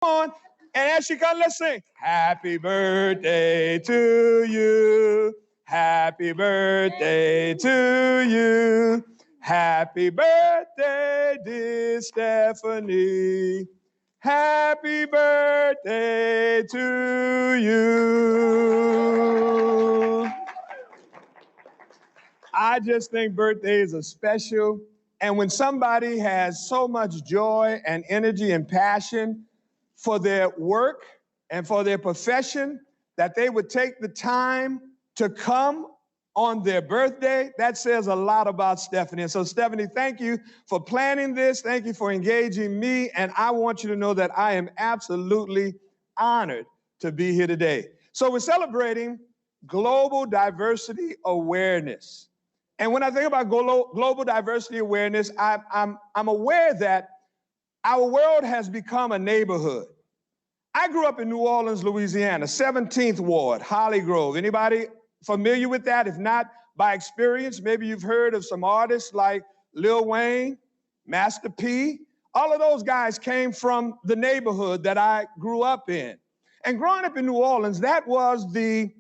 on. And as she comes, let's sing. Happy birthday to you. Happy birthday to you. Happy birthday, dear Stephanie. Happy birthday to you. I just think birthdays are special. And when somebody has so much joy and energy and passion for their work and for their profession, that they would take the time to come on their birthday, that says a lot about Stephanie. And so, Stephanie, thank you for planning this. Thank you for engaging me. And I want you to know that I am absolutely honored to be here today. So we're celebrating Global Diversity Awareness. And when I think about global diversity awareness, I'm aware that our world has become a neighborhood. I grew up in New Orleans, Louisiana, 17th Ward, Holly Grove. Anybody familiar with that? If not, by experience, maybe you've heard of some artists like Lil Wayne, Master P. All of those guys came from the neighborhood that I grew up in. And growing up in New Orleans, that was the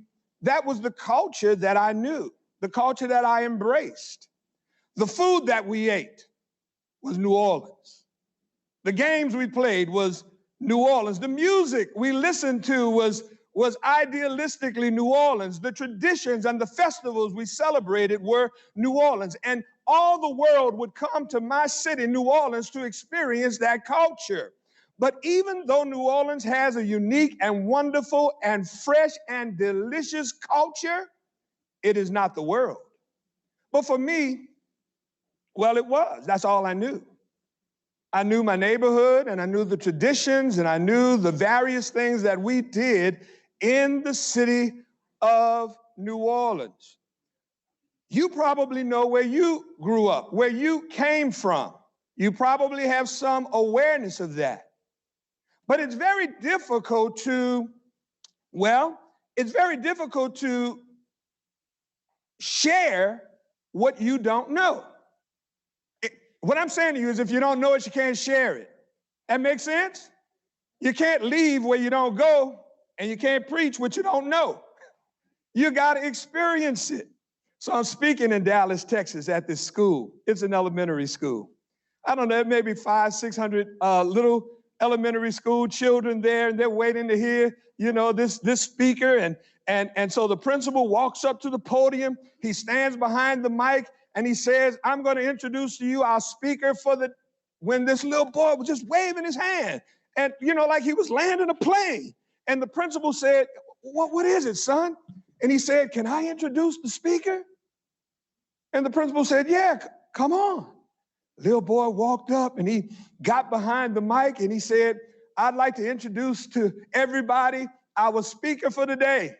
culture that I knew, the culture that I embraced. The food that we ate was New Orleans. The games we played was New Orleans. The music we listened to was idealistically New Orleans. The traditions and the festivals we celebrated were New Orleans. And all the world would come to my city, New Orleans, to experience that culture. But even though New Orleans has a unique and wonderful and fresh and delicious culture, it is not the world. But for me, well, it was. That's all I knew. I knew my neighborhood, and I knew the traditions, and I knew the various things that we did in the city of New Orleans. You probably know where you grew up, where you came from. You probably have some awareness of that. But it's very difficult to share what you don't know. What I'm saying to you is if you don't know it, you can't share it. That makes sense? You can't leave where you don't go, and you can't preach what you don't know. You got to experience it. So I'm speaking in Dallas, Texas at this school. It's an elementary school. I don't know, maybe 500, 600 little elementary school children there, and they're waiting to hear, this speaker. And so the principal walks up to the podium. He stands behind the mic, and he says, I'm going to introduce to you our speaker when this little boy was just waving his hand and, like he was landing a plane. And the principal said, what is it, son? And he said, can I introduce the speaker? And the principal said, yeah, come on. Little boy walked up and he got behind the mic and he said, I'd like to introduce to everybody our speaker for today.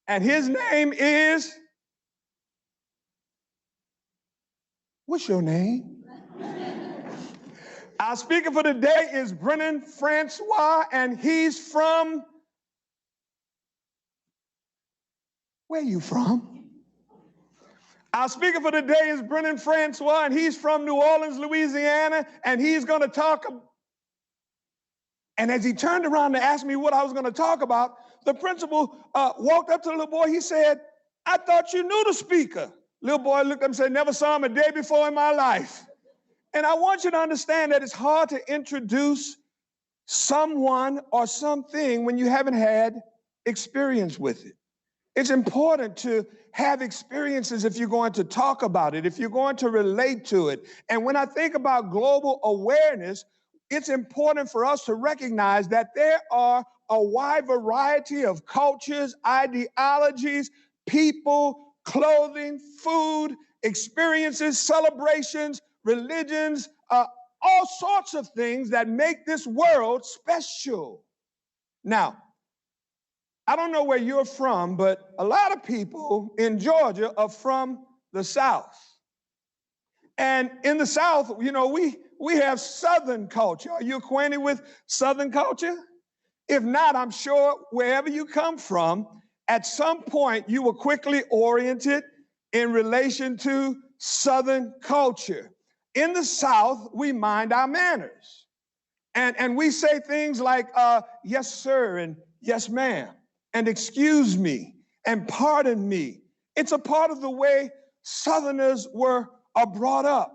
And his name is, what's your name? Our speaker for today is Brennan Francois, and he's from, where are you from? Our speaker for today is Brennan Francois, and he's from New Orleans, Louisiana, and he's going to talk. And as he turned around to ask me what I was going to talk about, the principal walked up to the little boy. He said, I thought you knew the speaker. Little boy looked up and said, never saw him a day before in my life. And I want you to understand that it's hard to introduce someone or something when you haven't had experience with it. It's important to have experiences if you're going to talk about it, if you're going to relate to it. And when I think about global awareness, it's important for us to recognize that there are a wide variety of cultures, ideologies, people, clothing, food, experiences, celebrations, religions, all sorts of things that make this world special. Now, I don't know where you're from, but a lot of people in Georgia are from the South. And in the South, we have Southern culture. Are you acquainted with Southern culture? If not, I'm sure wherever you come from, at some point you were quickly oriented in relation to Southern culture. In the South, we mind our manners. And we say things like, yes, sir, and yes, ma'am, and excuse me, and pardon me. It's a part of the way Southerners are brought up.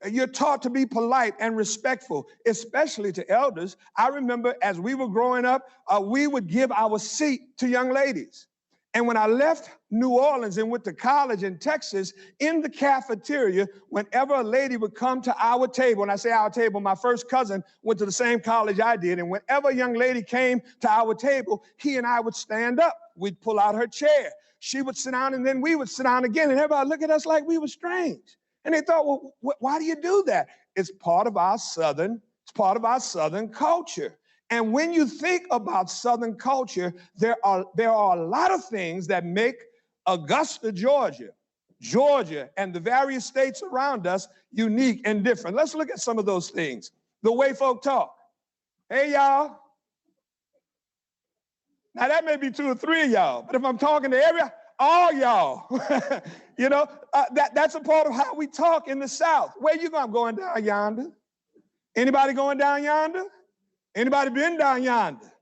You're taught to be polite and respectful, especially to elders. I remember as we were growing up, we would give our seat to young ladies. And when I left New Orleans and went to college in Texas, in the cafeteria, whenever a lady would come to our table, and I say our table, my first cousin went to the same college I did, and whenever a young lady came to our table, he and I would stand up. We'd pull out her chair. She would sit down, and then we would sit down again, and everybody look at us like we were strange. And they thought, well, why do you do that? It's part of our Southern culture. And when you think about Southern culture, there are a lot of things that make Augusta, Georgia, and the various states around us unique and different. Let's look at some of those things. The way folk talk. Hey, y'all. Now, that may be 2 or 3 of y'all, but if I'm talking to all y'all, you know, that's a part of how we talk in the South. Where you going? I'm going down yonder. Anybody going down yonder? Anybody been down yonder?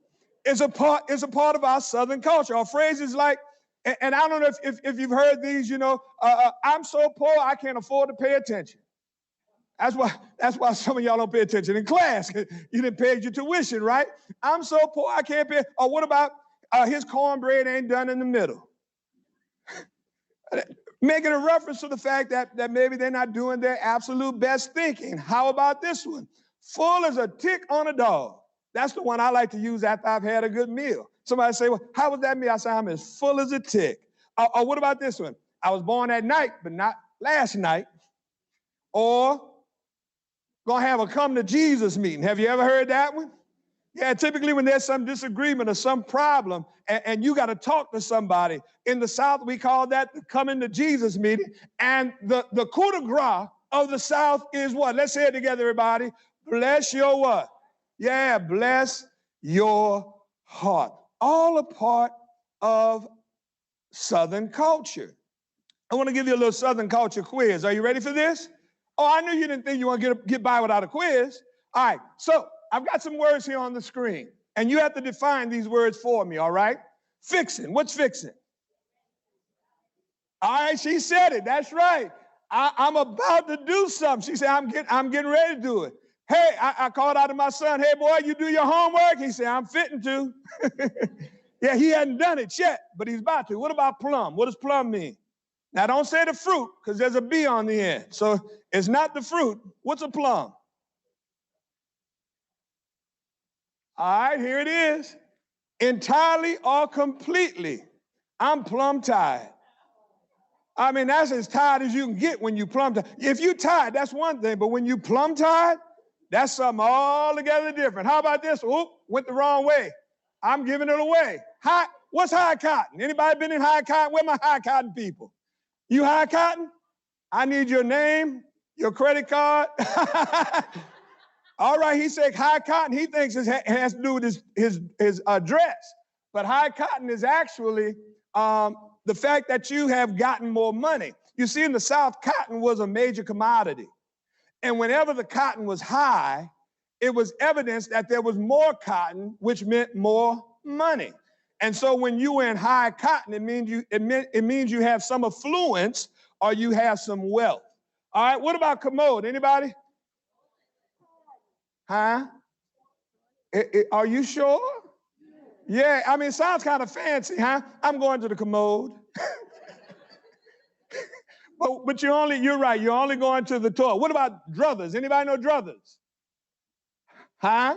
It's a part of our Southern culture. Or phrases like, and I don't know if you've heard these, you know, I'm so poor I can't afford to pay attention. That's why some of y'all don't pay attention in class. You didn't pay your tuition, right? I'm so poor I can't pay. Or what about his cornbread ain't done in the middle? Making a reference to the fact that maybe they're not doing their absolute best thinking. How about this one? Full as a tick on a dog. That's the one I like to use after I've had a good meal. Somebody say, well, how was that meal? I say, I'm as full as a tick. Or what about this one? I was born at night, but not last night. Or gonna have a come to Jesus meeting. Have you ever heard that one? Yeah, typically when there's some disagreement or some problem and you got to talk to somebody. In the South, we call that the coming to Jesus meeting. And the coup de grace of the South is what? Let's say it together, everybody. Bless your what? Yeah, bless your heart. All a part of Southern culture. I want to give you a little Southern culture quiz. Are you ready for this? Oh, I knew you didn't think you want to get by without a quiz. All right, so I've got some words here on the screen, and you have to define these words for me, all right? Fixing. What's fixing? All right, she said it. That's right. I'm about to do something. She said, I'm getting ready to do it. Hey, I called out to my son, hey, boy, you do your homework? He said, I'm fitting to. Yeah, he hadn't done it yet, but he's about to. What about plum? What does plum mean? Now, don't say the fruit, because there's a B on the end. So it's not the fruit. What's a plum? All right, here it is. Entirely or completely. I'm plumb tired. I mean, that's as tired as you can get when you plumb tired. If you tired, that's one thing, but when you plumb tired, that's something altogether different. How about this? Oop, went the wrong way. I'm giving it away. What's high cotton? Anybody been in high cotton? Where my high cotton people? You high cotton? I need your name, your credit card. All right, he said high cotton. He thinks it has to do with his address. But high cotton is actually the fact that you have gotten more money. You see, in the South, cotton was a major commodity. And whenever the cotton was high, it was evidence that there was more cotton, which meant more money. And so when you were in high cotton, it means you have some affluence or you have some wealth. All right, what about commode? Anybody? Huh? Are you sure? Yeah, I mean, it sounds kind of fancy, huh? I'm going to the commode. But you're right, you're only going to the toilet. What about druthers? Anybody know druthers? Huh?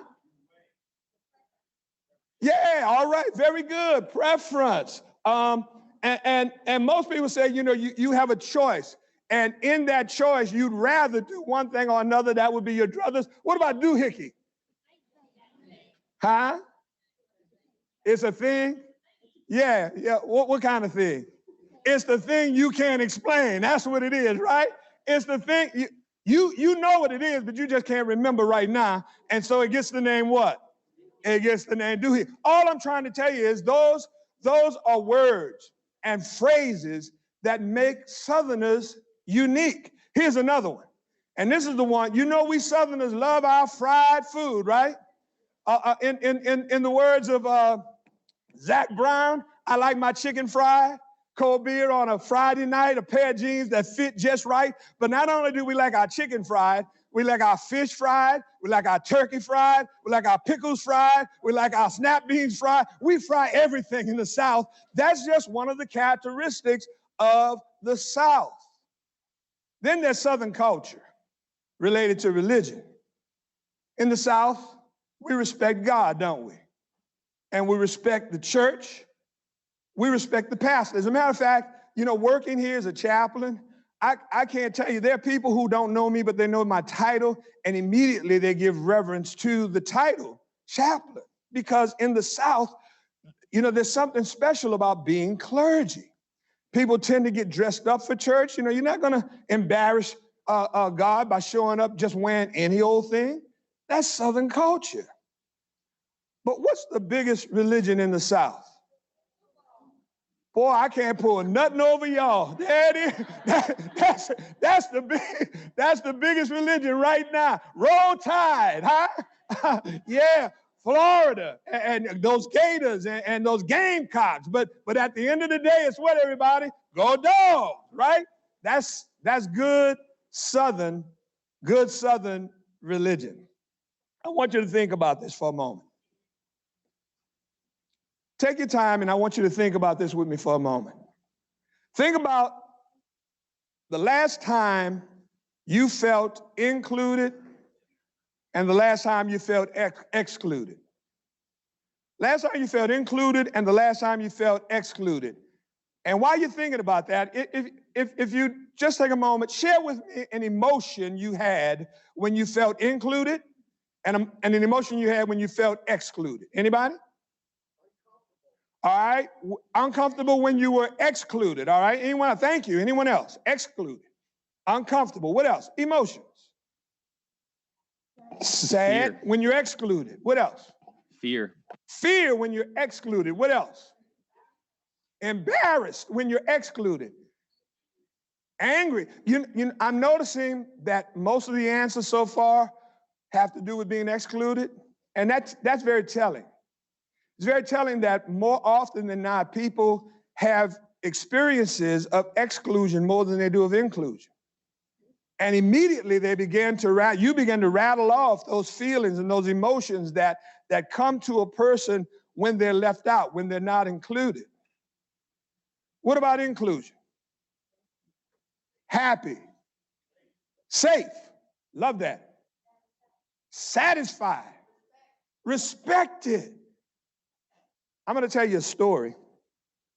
Yeah, all right, very good. Preference. And most people say, you know, you have a choice. And in that choice, you'd rather do one thing or another. That would be your druthers. What about doohickey? Huh? It's a thing? Yeah. What kind of thing? It's the thing you can't explain. That's what it is, right? It's the thing, you know what it is, but you just can't remember right now. And so it gets the name what? It gets the name doohickey. All I'm trying to tell you is those are words and phrases that make Southerners unique. Here's another one. And this is the one, you know, we Southerners love our fried food, right? In the words of Zach Brown, I like my chicken fried, cold beer on a Friday night, a pair of jeans that fit just right. But not only do we like our chicken fried, we like our fish fried, we like our turkey fried, we like our pickles fried, we like our snap beans fried. We fry everything in the South. That's just one of the characteristics of the South. Then there's Southern culture related to religion. In the South, we respect God, don't we? And we respect the church. We respect the pastor. As a matter of fact, you know, working here as a chaplain, I can't tell you, there are people who don't know me, but they know my title, and immediately they give reverence to the title, chaplain. Because in the South, you know, there's something special about being clergy. People tend to get dressed up for church. You know, you're not going to embarrass God by showing up just wearing any old thing. That's Southern culture. But what's the biggest religion in the South? Boy, I can't pull nothing over y'all. There it is. That's the biggest religion right now. Roll Tide, huh? Yeah, Florida, and those Gators and those Gamecocks. But at the end of the day, it's what, everybody? Go Dogs, right? That's good Southern religion. I want you to think about this for a moment. Take your time, and I want you to think about this with me for a moment. Think about the last time you felt included and the last time you felt excluded. Last time you felt included and the last time you felt excluded. And while you're thinking about that, if you just take a moment, share with me an emotion you had when you felt included and an emotion you had when you felt excluded. Anybody? All right, uncomfortable when you were excluded, all right? Anyone? Thank you. Anyone else? Excluded. Uncomfortable. What else? Emotions. Sad Fear. When you're excluded. What else? Fear. Fear when you're excluded. What else? Embarrassed when you're excluded. Angry. I'm noticing that most of the answers so far have to do with being excluded, and that's very telling. It's very telling that more often than not, people have experiences of exclusion more than they do of inclusion. And immediately you begin to rattle off those feelings and those emotions that come to a person when they're left out, when they're not included. What about inclusion? Happy, safe, love that. Satisfied, respected. I'm going to tell you a story.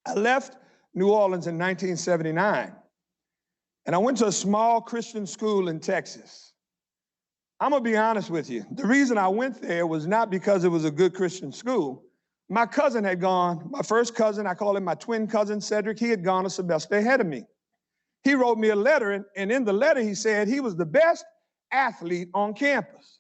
I left New Orleans in 1979, and I went to a small Christian school in Texas. I'm going to be honest with you. The reason I went there was not because it was a good Christian school. My cousin had gone, my first cousin, I call him my twin cousin, Cedric, he had gone a semester ahead of me. He wrote me a letter, and in the letter he said he was the best athlete on campus.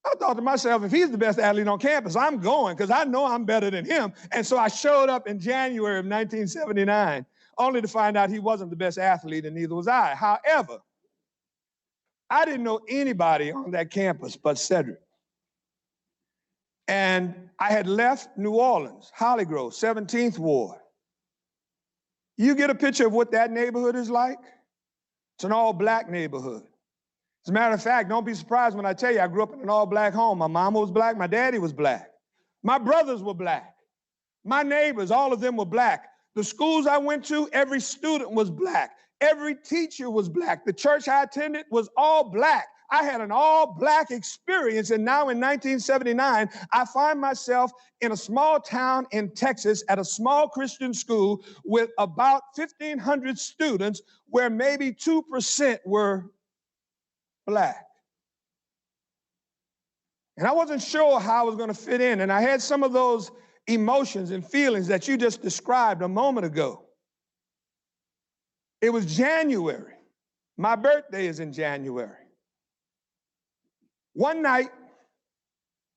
I thought to myself, if he's the best athlete on campus, I'm going, because I know I'm better than him. And so I showed up in January of 1979, only to find out he wasn't the best athlete, and neither was I. However, I didn't know anybody on that campus but Cedric. And I had left New Orleans, Holly Grove, 17th Ward. You get a picture of what that neighborhood is like? It's an all-black neighborhood. As a matter of fact, don't be surprised when I tell you I grew up in an all-black home. My mama was black, my daddy was black. My brothers were black. My neighbors, all of them were black. The schools I went to, every student was black. Every teacher was black. The church I attended was all black. I had an all-black experience, and now in 1979, I find myself in a small town in Texas at a small Christian school with about 1,500 students where maybe 2% were black. And I wasn't sure how I was going to fit in, and I had some of those emotions and feelings that you just described a moment ago. It was January. My birthday is in January. One night,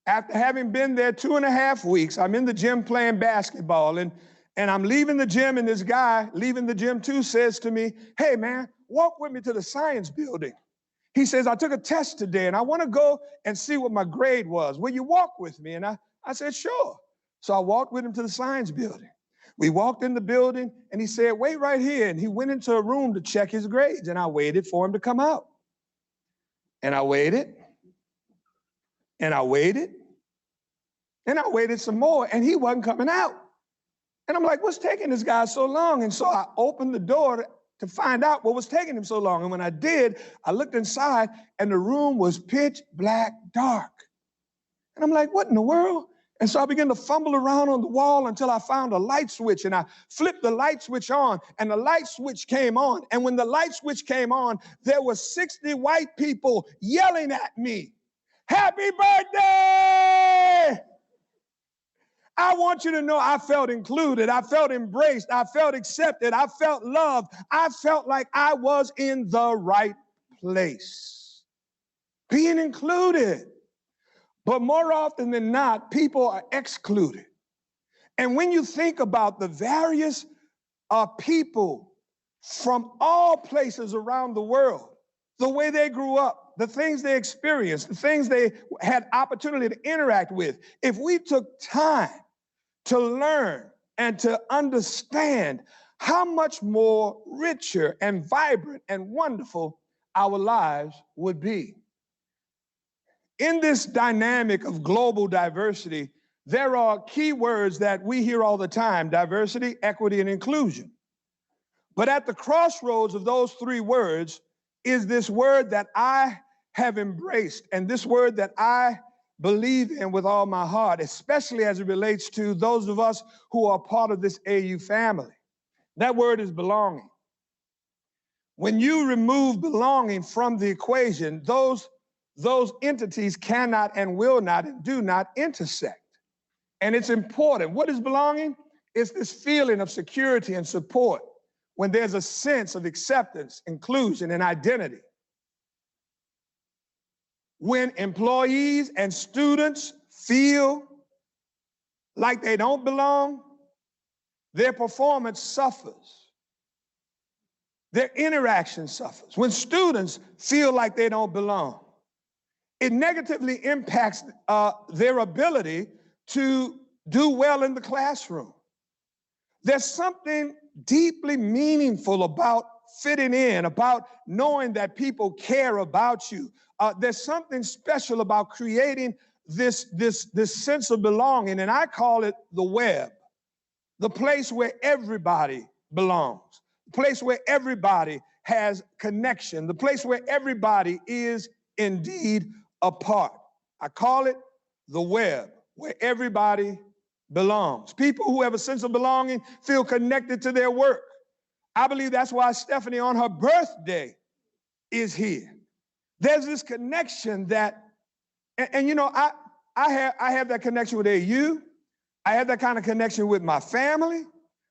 after having been there 2.5 weeks, I'm in the gym playing basketball, and I'm leaving the gym, and this guy leaving the gym too says to me, "Hey man, walk with me to the science building." He says, I took a test today and I want to go and see what my grade was. Will you walk with me? And I said, sure. So I walked with him to the science building. We walked in the building and he said, wait right here. And he went into a room to check his grades and I waited for him to come out. And I waited and I waited and I waited some more and he wasn't coming out. And I'm like, what's taking this guy so long? And so I opened the door to find out what was taking him so long. And when I did, I looked inside and the room was pitch black dark. And I'm like, what in the world? And so I began to fumble around on the wall until I found a light switch and I flipped the light switch on and the light switch came on. And when the light switch came on, there were 60 white people yelling at me, happy birthday! I want you to know I felt included. I felt embraced. I felt accepted. I felt loved. I felt like I was in the right place. Being included. But more often than not, people are excluded. And when you think about the various people from all places around the world, the way they grew up, the things they experienced, the things they had opportunity to interact with, if we took time to learn and to understand how much more richer and vibrant and wonderful our lives would be. In this dynamic of global diversity, there are key words that we hear all the time: diversity, equity, and inclusion. But at the crossroads of those three words is this word that I have embraced and this word that I believe in with all my heart, especially as it relates to those of us who are part of this AU family. That word is belonging. When you remove belonging from the equation, those entities cannot and will not and do not intersect. And it's important. What is belonging? It's this feeling of security and support when there's a sense of acceptance, inclusion, and identity. When employees and students feel like they don't belong, their performance suffers. Their interaction suffers. When students feel like they don't belong, it negatively impacts their ability to do well in the classroom. There's something deeply meaningful about fitting in, about knowing that people care about you. There's something special about creating this sense of belonging, and I call it the web, the place where everybody belongs, the place where everybody has connection, the place where everybody is indeed a part. I call it the web, where everybody belongs. People who have a sense of belonging feel connected to their work. I believe that's why Stephanie on her birthday is here. There's this connection that, and you know, I have that connection with AU. I have that kind of connection with my family.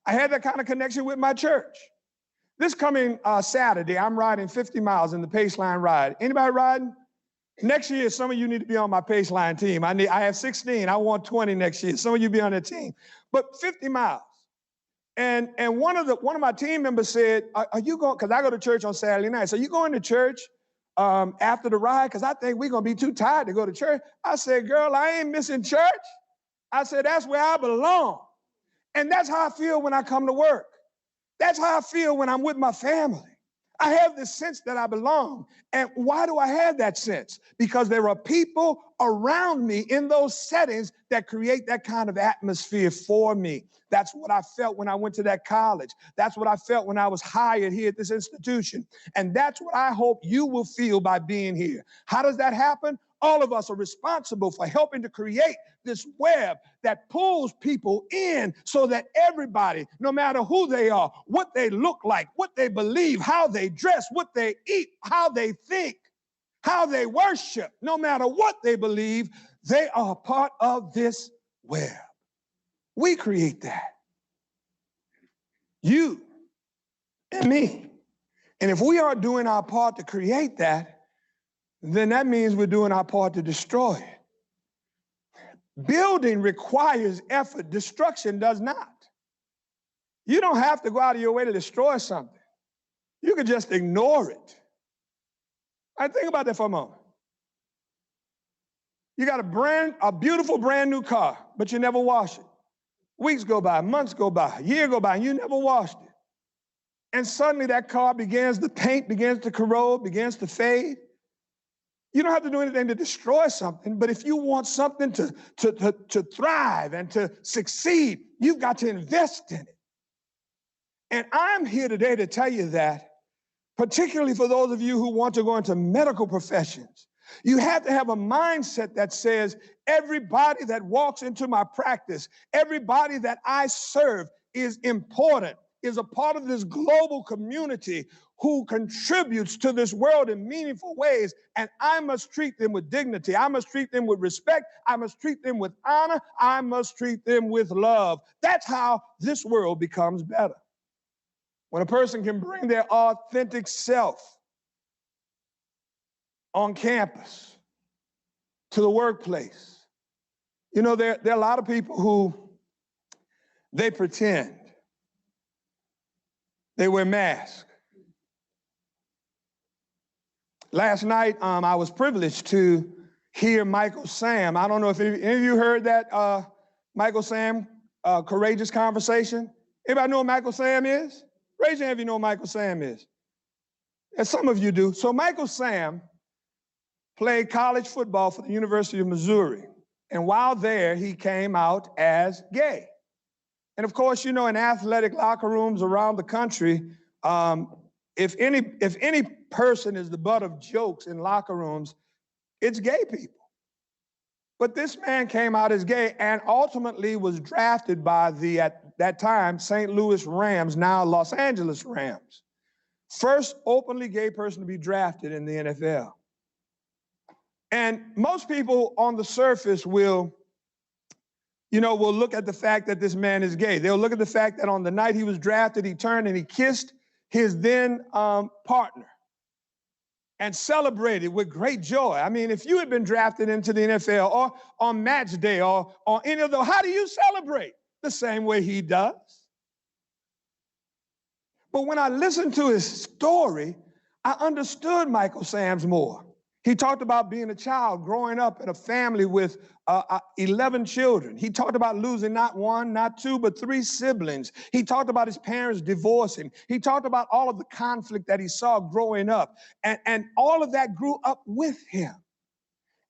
I have that kind of connection with my church. This coming Saturday, I'm riding 50 miles in the Paceline ride. Anybody riding? Next year, some of you need to be on my Paceline team. I have 16. I want 20 next year. Some of you be on that team. But 50 miles. And one of my team members said, are you going, because I go to church on Saturday night, so you going to church after the ride? Because I think we're going to be too tired to go to church. I said, girl, I ain't missing church. I said, that's where I belong. And that's how I feel when I come to work. That's how I feel when I'm with my family. I have this sense that I belong. And why do I have that sense? Because there are people around me in those settings that create that kind of atmosphere for me. That's what I felt when I went to that college. That's what I felt when I was hired here at this institution. And that's what I hope you will feel by being here. How does that happen? All of us are responsible for helping to create this web that pulls people in so that everybody, no matter who they are, what they look like, what they believe, how they dress, what they eat, how they think, how they worship, no matter what they believe, they are part of this web. We create that. You and me. And if we aren't doing our part to create that, then that means we're doing our part to destroy it. Building requires effort. Destruction does not. You don't have to go out of your way to destroy something. You can just ignore it. I think about that for a moment. You got a beautiful brand new car, but you never wash it. Weeks go by, months go by, a year go by, and you never washed it. And suddenly that car the paint begins to corrode, begins to fade. You don't have to do anything to destroy something, but if you want something to thrive and to succeed, you've got to invest in it. And I'm here today to tell you that, particularly for those of you who want to go into medical professions, you have to have a mindset that says, everybody that walks into my practice, everybody that I serve is important, is a part of this global community who contributes to this world in meaningful ways, and I must treat them with dignity. I must treat them with respect. I must treat them with honor. I must treat them with love. That's how this world becomes better. When a person can bring their authentic self on campus, to the workplace. You know, there are a lot of people who, they pretend. They wear masks. Last night, I was privileged to hear Michael Sam. I don't know if any of you heard that Michael Sam courageous conversation. Anybody know what Michael Sam is? Raise your hand if you know what Michael Sam is. And some of you do. So Michael Sam played college football for the University of Missouri. And while there, he came out as gay. And of course, you know, in athletic locker rooms around the country, if any person is the butt of jokes in locker rooms, it's gay people. But this man came out as gay and ultimately was drafted by the, at that time, St. Louis Rams, now Los Angeles Rams. First openly gay person to be drafted in the NFL. And most people on the surface will look at the fact that this man is gay. They'll look at the fact that on the night he was drafted, he turned and he kissed his then partner and celebrated with great joy. I mean, if you had been drafted into the NFL or on match day or on any of those, how do you celebrate? The same way he does. But when I listened to his story, I understood Michael Sam's more. He talked about being a child, growing up in a family with 11 children. He talked about losing not one, not two, but 3 siblings. He talked about his parents divorcing. He talked about all of the conflict that he saw growing up. And all of that grew up with him.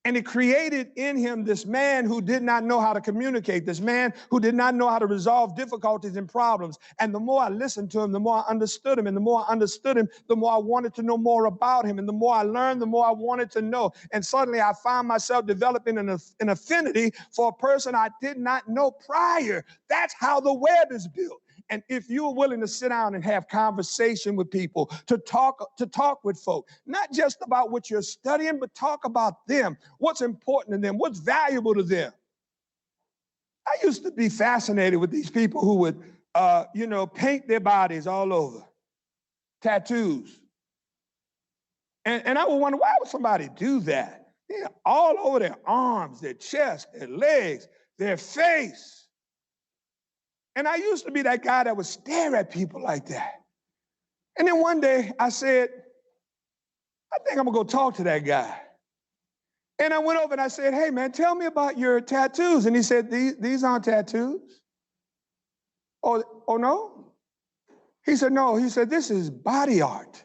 And it created in him this man who did not know how to communicate, this man who did not know how to resolve difficulties and problems. And the more I listened to him, the more I understood him. And the more I understood him, the more I wanted to know more about him. And the more I learned, the more I wanted to know. And suddenly I found myself developing an affinity for a person I did not know prior. That's how the web is built. And if you're willing to sit down and have conversation with people, to talk with folk, not just about what you're studying, but talk about them, what's important to them, what's valuable to them. I used to be fascinated with these people who would, paint their bodies all over, tattoos. And I would wonder, why would somebody do that? All over their arms, their chest, their legs, their face. And I used to be that guy that would stare at people like that. And then one day I said, I think I'm gonna go talk to that guy. And I went over and I said, hey man, tell me about your tattoos. And he said, these aren't tattoos. Oh no? He said, no, he said, this is body art.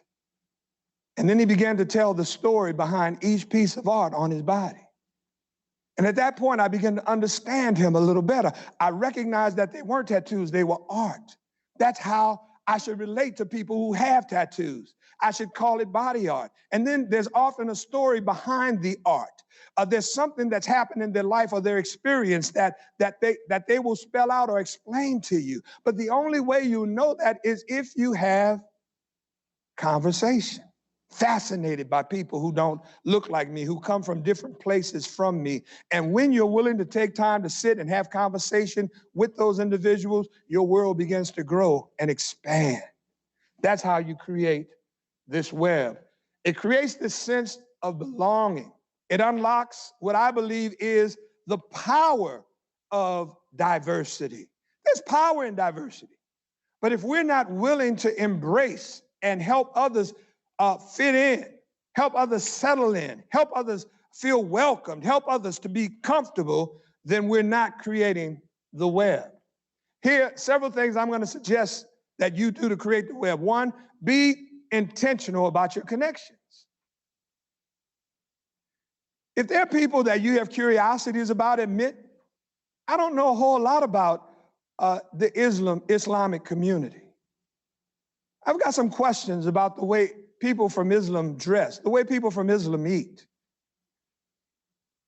And then he began to tell the story behind each piece of art on his body. And at that point, I began to understand him a little better. I recognized that they weren't tattoos, they were art. That's how I should relate to people who have tattoos. I should call it body art. And then there's often a story behind the art. There's something that's happened in their life or their experience that they will spell out or explain to you. But the only way you know that is if you have conversation. Fascinated by people who don't look like me, who come from different places from me. And when you're willing to take time to sit and have conversation with those individuals, your world begins to grow and expand. That's how you create this web. It creates this sense of belonging. It unlocks what I believe is the power of diversity. There's power in diversity. But if we're not willing to embrace and help others fit in, help others settle in, help others feel welcomed, help others to be comfortable, then we're not creating the web. Here are several things I'm going to suggest that you do to create the web. One, be intentional about your connections. If there are people that you have curiosities about, admit, I don't know a whole lot about the Islamic community. I've got some questions about the way people from Islam dress, the way people from Islam eat.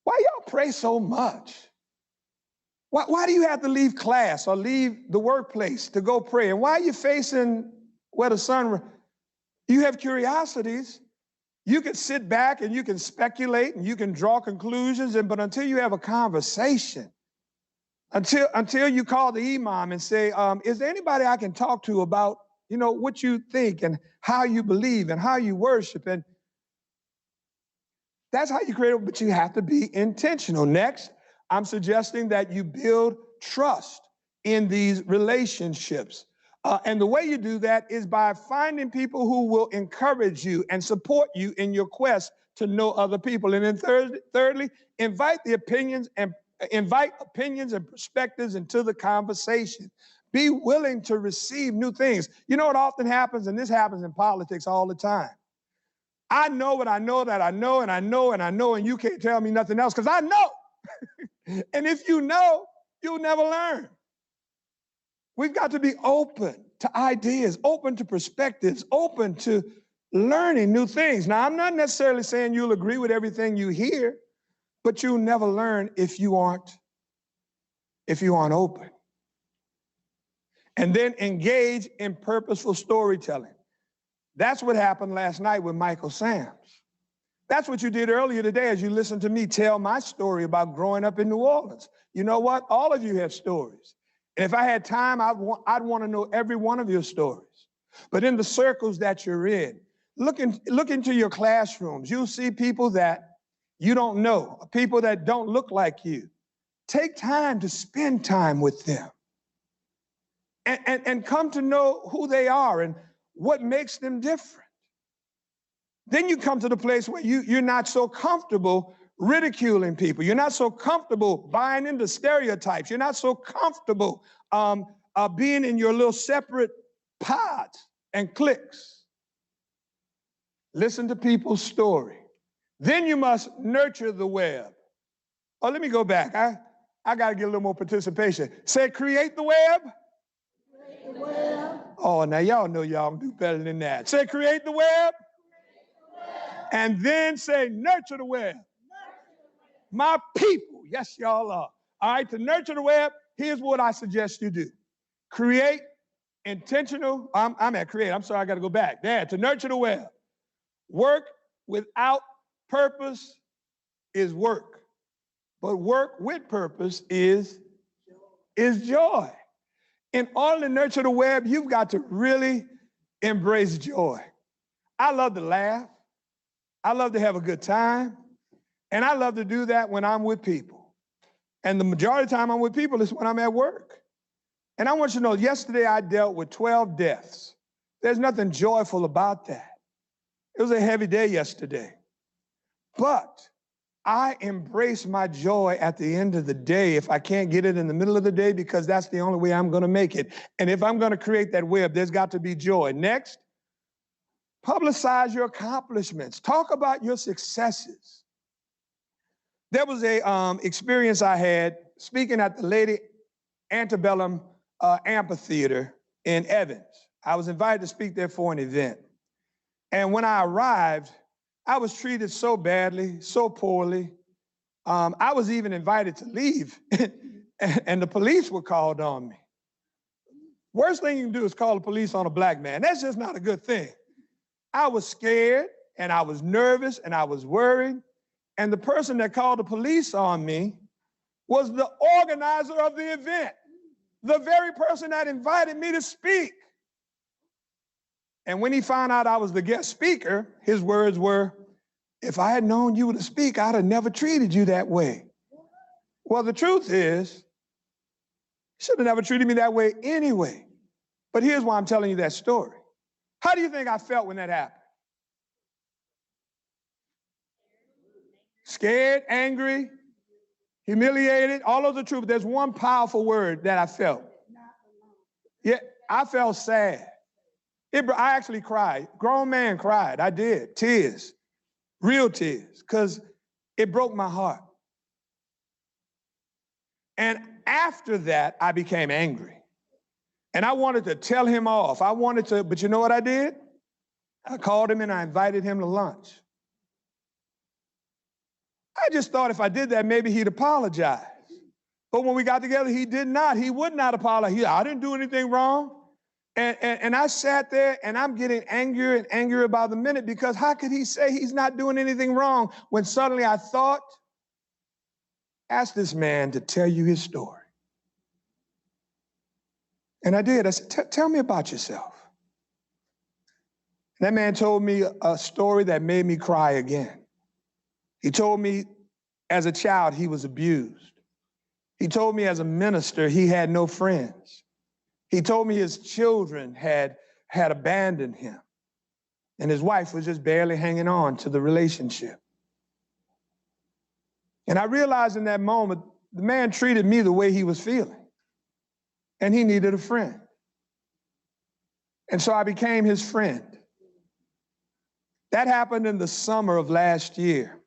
Why y'all pray so much? Why do you have to leave class or leave the workplace to go pray? And why are you facing where the sun? You have curiosities. You can sit back and you can speculate and you can draw conclusions, but until you have a conversation, until you call the imam and say, is there anybody I can talk to about, what you think and how you believe and how you worship? And that's how you create it, but you have to be intentional. Next, I'm suggesting that you build trust in these relationships. And the way you do that is by finding people who will encourage you and support you in your quest to know other people. And then thirdly, invite opinions and perspectives into the conversation. Be willing to receive new things. You know what often happens, and this happens in politics all the time. I know what I know that I know, and I know, and I know, and you can't tell me nothing else because I know. And if you know, you'll never learn. We've got to be open to ideas, open to perspectives, open to learning new things. Now, I'm not necessarily saying you'll agree with everything you hear, but you'll never learn if you aren't open. And then engage in purposeful storytelling. That's what happened last night with Michael Sams. That's what you did earlier today as you listened to me tell my story about growing up in New Orleans. You know what? All of you have stories. And if I had time, I'd want to know every one of your stories. But in the circles that you're in, look into your classrooms. You'll see people that you don't know, people that don't look like you. Take time to spend time with them and come to know who they are and what makes them different. Then you come to the place where you're not so comfortable ridiculing people. You're not so comfortable buying into stereotypes. You're not so comfortable being in your little separate pods and cliques. Listen to people's story. Then you must nurture the web. Oh, let me go back. I got to get a little more participation. Say, create the web. Create the web. Oh, now y'all know y'all do better than that. Say, create the web. And then say, nurture the web. My people, yes, y'all are. All right, to nurture the web, here's what I suggest you do. Create intentional, I'm at create, I'm sorry, I got to go back. There, to nurture the web. Work without purpose is work. But work with purpose is joy. In order to nurture the web, you've got to really embrace joy. I love to laugh. I love to have a good time. And I love to do that when I'm with people. And the majority of the time I'm with people is when I'm at work. And I want you to know, yesterday I dealt with 12 deaths. There's nothing joyful about that. It was a heavy day yesterday. But I embrace my joy at the end of the day if I can't get it in the middle of the day, because that's the only way I'm going to make it. And if I'm going to create that web, there's got to be joy. Next, publicize your accomplishments. Talk about your successes. There was a experience I had speaking at the Lady Antebellum Amphitheater in Evans. I was invited to speak there for an event. And when I arrived, I was treated so badly, so poorly. I was even invited to leave, and the police were called on me. Worst thing you can do is call the police on a black man. That's just not a good thing. I was scared, and I was nervous, and I was worried. And the person that called the police on me was the organizer of the event, the very person that invited me to speak. And when he found out I was the guest speaker, his words were, if I had known you were to speak, I'd have never treated you that way. Well, the truth is, he should have never treated me that way anyway. But here's why I'm telling you that story. How do you think I felt when that happened? scared, angry, humiliated, all those are true, but there's one powerful word that I felt. Yeah, I felt sad. I actually cried. Grown man cried. I did. Tears. Real tears. Because it broke my heart. And after that, I became angry. And I wanted to tell him off. But you know what I did? I called him and I invited him to lunch. I just thought if I did that, maybe he'd apologize. But when we got together, he did not. He would not apologize. I didn't do anything wrong. And I sat there and I'm getting angrier and angrier by the minute, because how could he say he's not doing anything wrong when suddenly I thought, ask this man to tell you his story. And I did. I said, tell me about yourself. And that man told me a story that made me cry again. He told me as a child he was abused. He told me as a minister he had no friends. He told me his children had abandoned him, and his wife was just barely hanging on to the relationship. And I realized in that moment, the man treated me the way he was feeling, and he needed a friend. And so I became his friend. That happened in the summer of last year,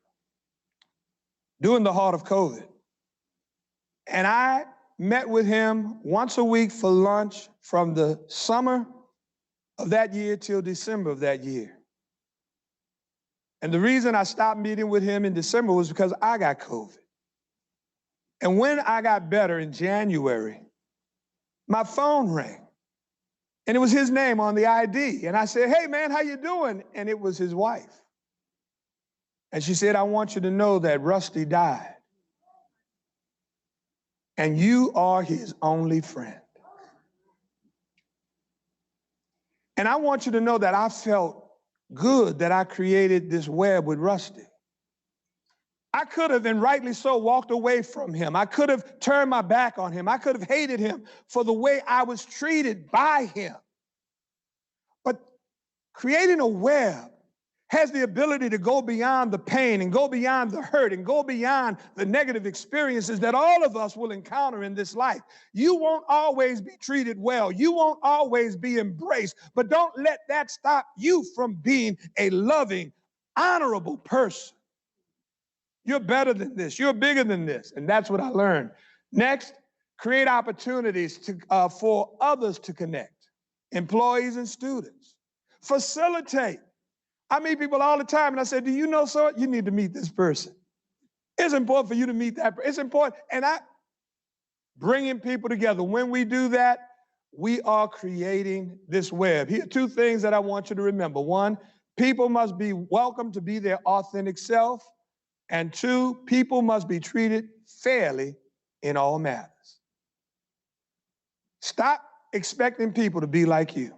during the heart of COVID. And I met with him once a week for lunch from the summer of that year till December of that year. And the reason I stopped meeting with him in December was because I got COVID. And when I got better in January, my phone rang. And it was his name on the ID. And I said, hey, man, how you doing? And it was his wife. And she said, I want you to know that Rusty died. And you are his only friend. And I want you to know that I felt good that I created this web with Rusty. I could have, and rightly so, walked away from him. I could have turned my back on him. I could have hated him for the way I was treated by him. But creating a web has the ability to go beyond the pain and go beyond the hurt and go beyond the negative experiences that all of us will encounter in this life. You won't always be treated well. You won't always be embraced, but don't let that stop you from being a loving, honorable person. You're better than this. You're bigger than this. And that's what I learned. Next, create opportunities for others to connect, employees and students. Facilitate. I meet people all the time, and I say, do you know so? You need to meet this person. It's important for you to meet that person. It's important. And bringing people together. When we do that, we are creating this web. Here are two things that I want you to remember. One, people must be welcome to be their authentic self. And two, people must be treated fairly in all matters. Stop expecting people to be like you.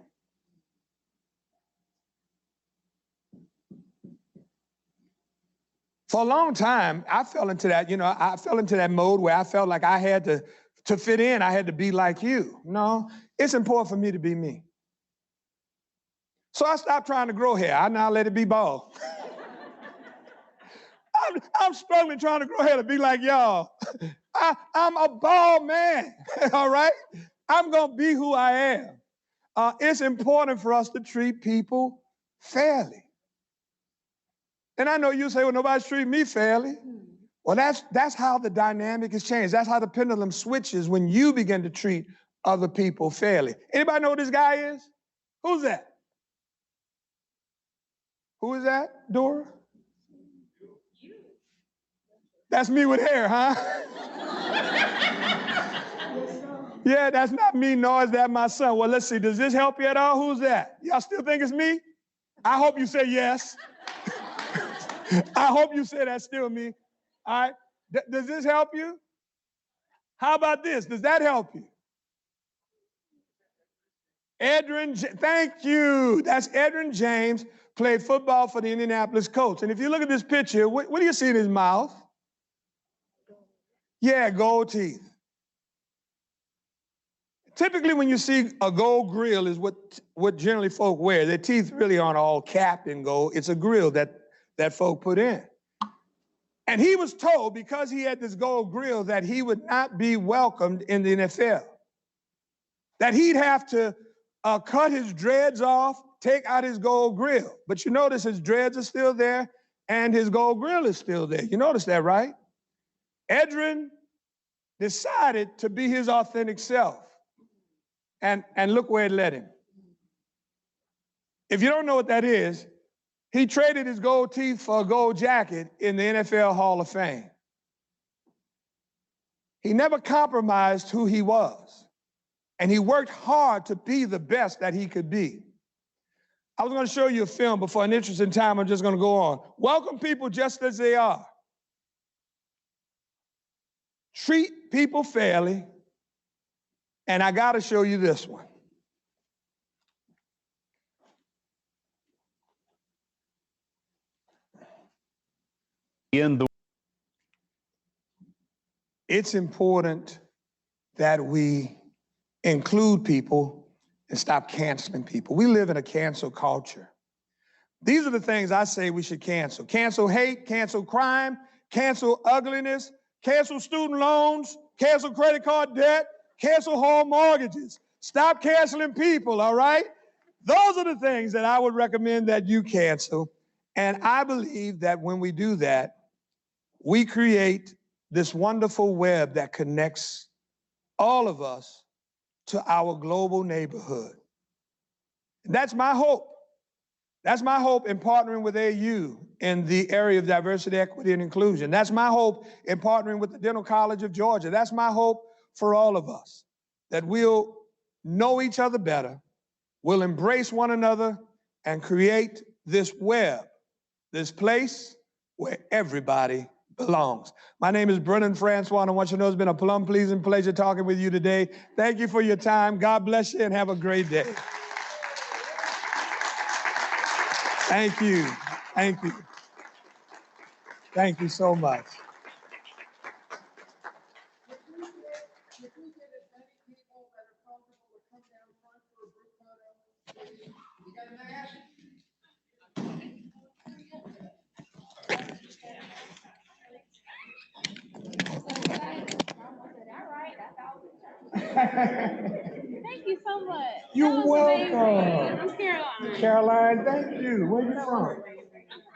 For a long time, I fell into that, I fell into that mode where I felt like I had to fit in, I had to be like you. No, it's important for me to be me. So I stopped trying to grow hair. I now let it be bald. I'm struggling trying to grow hair to be like y'all. I'm a bald man, all right? I'm gonna be who I am. It's important for us to treat people fairly. And I know you say, well, nobody's treating me fairly. Well, that's how the dynamic has changed. That's how the pendulum switches when you begin to treat other people fairly. Anybody know who this guy is? Who's that? Who is that, Dora? That's me with hair, huh? Yeah, that's not me, nor is that my son. Well, let's see, does this help you at all? Who's that? Y'all still think it's me? I hope you say yes. I hope you say that's still me. All right, does this help you? How about this? Does that help you? Thank you. That's Edrin James, played football for the Indianapolis Colts. And if you look at this picture, what do you see in his mouth? Yeah, gold teeth. Typically, when you see a gold grill is what generally folk wear. Their teeth really aren't all capped in gold. It's a grill that folk put in. And he was told, because he had this gold grill, that he would not be welcomed in the NFL, that he'd have to cut his dreads off, take out his gold grill. But you notice his dreads are still there and his gold grill is still there. You notice that, right? Edrin decided to be his authentic self. And look where it led him. If you don't know what that is, he traded his gold teeth for a gold jacket in the NFL Hall of Fame. He never compromised who he was, and he worked hard to be the best that he could be. I was going to show you a film, but for an interesting time, I'm just going to go on. Welcome people just as they are. Treat people fairly, and I got to show you this one. It's important that we include people and stop canceling people. We live in a cancel culture. These are the things I say we should cancel. Cancel hate, cancel crime, cancel ugliness, cancel student loans, cancel credit card debt, cancel home mortgages. Stop canceling people, all right? Those are the things that I would recommend that you cancel. And I believe that when we do that, we create this wonderful web that connects all of us to our global neighborhood. That's my hope. That's my hope in partnering with AU in the area of diversity, equity, and inclusion. That's my hope in partnering with the Dental College of Georgia. That's my hope for all of us, that we'll know each other better, we'll embrace one another, and create this web, this place where everybody belongs. My name is Brennan Francois, and I want you to know it's been a plum-pleasing pleasure talking with you today. Thank you for your time. God bless you, and have a great day. Thank you. Thank you. Thank you so much. Thank you so much. You're welcome. I'm Caroline. Caroline, thank you. Where you from?